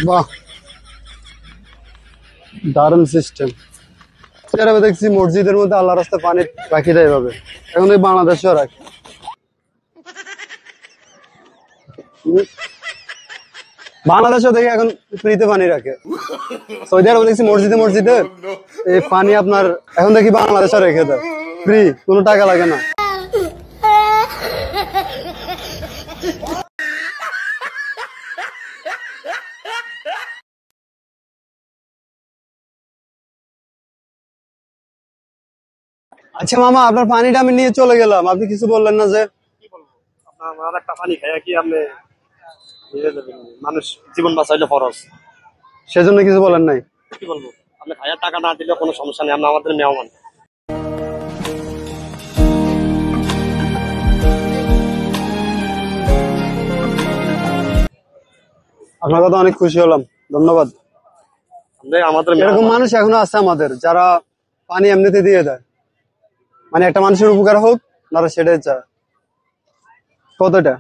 বাহ, দারুণ সিস্টেম। দেখছি মসজিদের মধ্যে আল্লাহ রাস্তায় পানি রাখি দেয় এভাবে, এখন এই বাংলাদেশেও রাখে। বাংলাদেশেও দেখি এখন ফ্রিতে পানি রাখে। সৌদি আরবে দেখছি মসজিদে মসজিদে এই পানি আপনার এখন দেখি বাংলাদেশে রেখে দেয় ফ্রি, কোনো টাকা লাগে না। আচ্ছা মামা, আপনার পানিটা আমি নিয়ে চলে গেলাম, আপনি কিছু বললেন না যে? কি বলবো, আমার একটা পানি খাইয়া কি আপনি মানুষ জীবন বাঁচাইলে ফরজ, সেজন্য কিছু বলেন নাই? কি বলবো, আপনি খাইয়ার টাকা না দিলে কোনো সমস্যা নেই, আমরা আমাদের মেহমান। আপনার কথা অনেক খুশি হলাম, ধন্যবাদ। আমাদের এরকম মানুষ এখনো আছে আমাদের, যারা পানি এমনিতে দিয়ে দেয়, মানে একটা মানুষের উপকার হোক, তারা সেটাই চায়। কতটা